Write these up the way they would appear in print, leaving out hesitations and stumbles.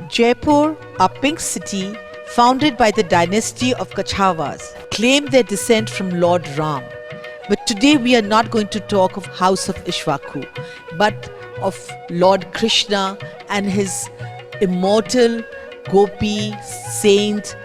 Jaipur, a pink city founded by the dynasty of Kachawas, claimed their descent from Lord Ram. But today we are not going to talk of House of Ishwaku, but of Lord Krishna and his immortal gopi, saint,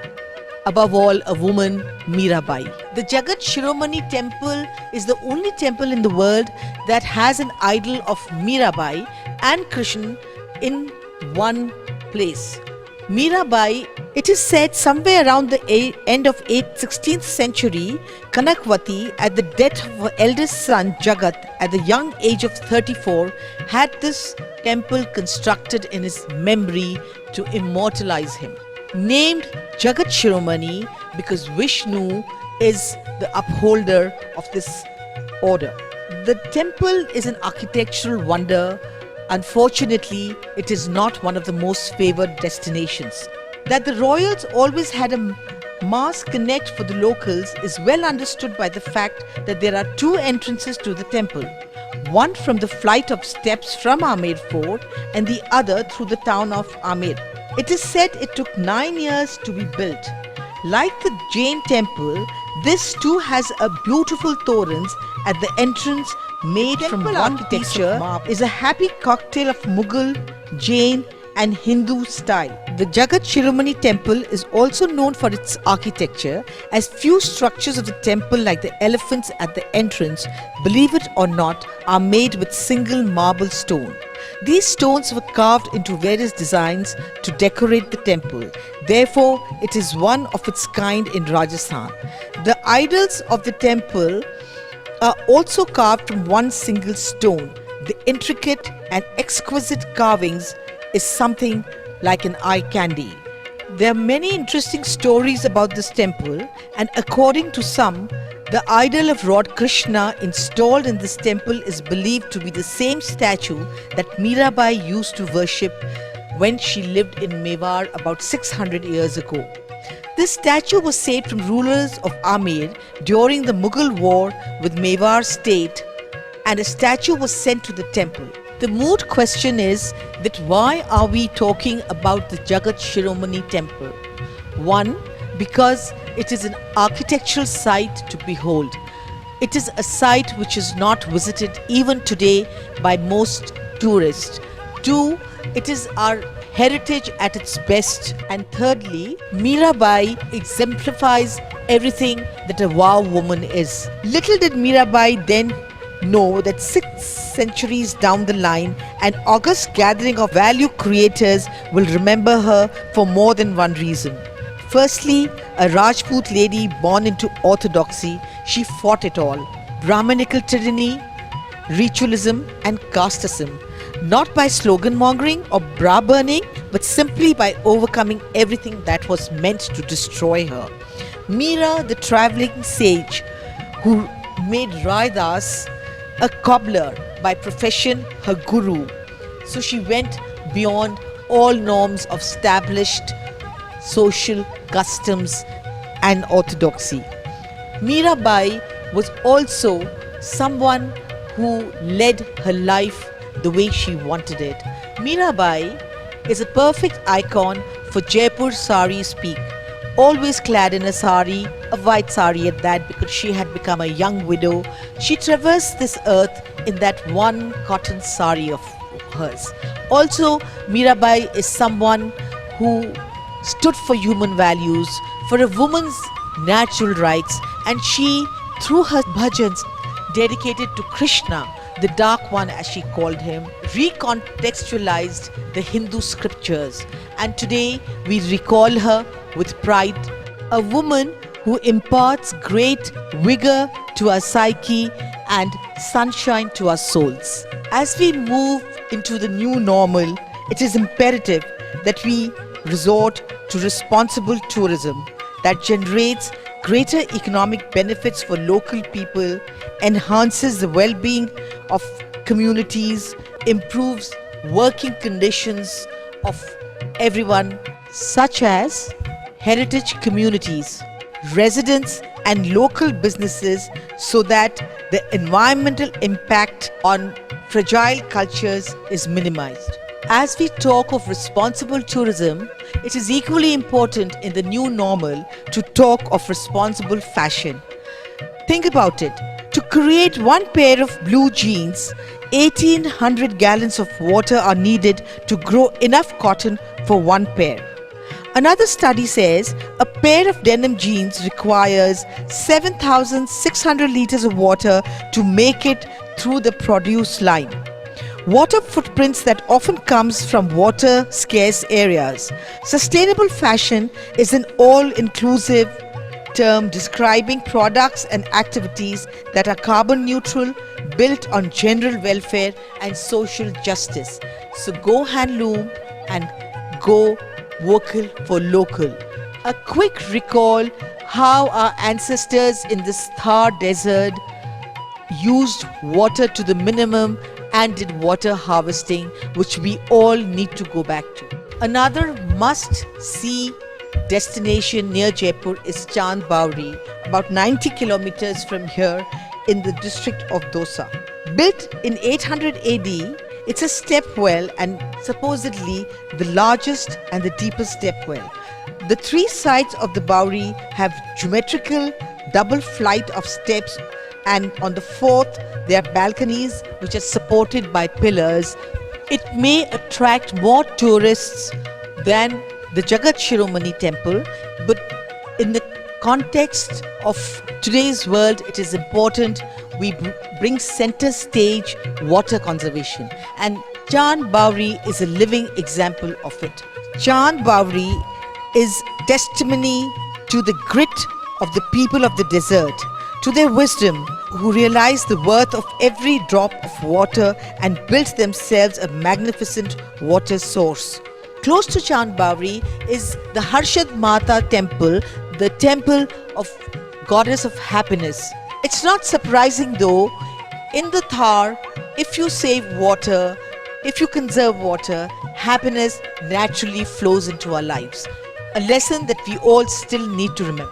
above all a woman, Mirabai. The Jagat ShrimoniTemple is the only temple in the world that has an idol of Mirabai and Krishna in one place. Mirabai, it is said somewhere around the end of 16th century, Kanakwati, at the death of her eldest son Jagat at the young age of 34, had this temple constructed in his memory to immortalize him. Named Jagat Shiromani because Vishnu is the upholder of this order. The temple is an architectural wonder. Unfortunately, it is not one of the most favored destinations. That the royals always had a mass connect for the locals is well understood by the fact that there are two entrances to the temple. One from the flight of steps from Amer Fort and the other through the town of Amer. It is said it took 9 years to be built. Like the Jain temple, this too has a beautiful torrents at the entrance made from one architecture is a happy cocktail of Mughal, Jain and Hindu style. The Jagat ShrimoniTemple is also known for its architecture, as few structures of the temple like the elephants at the entrance, believe it or not, are made with single marble stone. These stones were carved into various designs to decorate the temple. Therefore, it is one of its kind in Rajasthan. The idols of the temple are also carved from one single stone. The intricate and exquisite carvings is something like an eye candy. There are many interesting stories about this temple, and according to some, the idol of Lord Krishna installed in this temple is believed to be the same statue that Mirabai used to worship when she lived in Mewar about 600 years ago. This statue was saved from rulers of Amer during the Mughal war with Mewar state, and a statue was sent to the temple. The moot question is that why are we talking about the Jagat ShrimoniTemple? One, because it is an architectural site to behold. It is a site which is not visited even today by most tourists. Two, it is our heritage at its best. And thirdly, Mirabai exemplifies everything that a wow woman is. Little did Mirabai then know that 6 centuries down the line, an august gathering of value creators will remember her for more than one reason. Firstly, a Rajput lady born into orthodoxy, she fought it all. Brahmanical tyranny, ritualism and casteism. Not by slogan mongering or bra burning, but simply by overcoming everything that was meant to destroy her. Meera, the travelling sage, who made Raidas a cobbler by profession, her guru. So she went beyond all norms of established social customs and orthodoxy. Mirabai was also someone who led her life the way she wanted it. Mirabai is a perfect icon for Jaipur sari speak. Always clad in a sari, a white sari at that, because she had become a young widow. She traversed this earth in that one cotton sari of hers. Also, Mirabai is someone who stood for human values, for a woman's natural rights, and she, through her bhajans dedicated to Krishna, the Dark One as she called him, recontextualized the Hindu scriptures. And today we recall her with pride, a woman who imparts great vigor to our psyche and sunshine to our souls. As we move into the new normal, it is imperative that we resort to responsible tourism that generates greater economic benefits for local people, enhances the well-being of communities, improves working conditions of everyone, such as heritage communities, residents and local businesses, so that the environmental impact on fragile cultures is minimized. As we talk of responsible tourism, it is equally important in the new normal to talk of responsible fashion. Think about it. To create one pair of blue jeans, 1800 gallons of water are needed to grow enough cotton for one pair. Another study says a pair of denim jeans requires 7,600 liters of water to make it through the produce line. Water footprints that often comes from water scarce areas. Sustainable fashion is an all-inclusive term describing products and activities that are carbon neutral, built on general welfare and social justice. So go handloom and go vocal for local. A quick recall how our ancestors in this Thar desert used water to the minimum and did water harvesting, which we all need to go back to. Another must-see destination near Jaipur is Chand Bawri, about 90 kilometers from here in the district of Dosa. Built in 800 AD, it's a step well and supposedly the largest and the deepest step well. The three sides of the Bawri have geometrical double flight of steps, and on the fourth there are balconies which are supported by pillars. It may attract more tourists than the Jagat ShrimoniTemple, but in the context of today's world, it is important we bring center stage water conservation, and Chand Bawri is a living example of it. Chand Bawri is testimony to the grit of the people of the desert, to their wisdom, who realized the worth of every drop of water and built themselves a magnificent water source. Close to Chand Bawri is the Harshad Mata temple, the temple of goddess of happiness. It's not surprising though, in the Thar, if you save water, if you conserve water, happiness naturally flows into our lives. A lesson that we all still need to remember.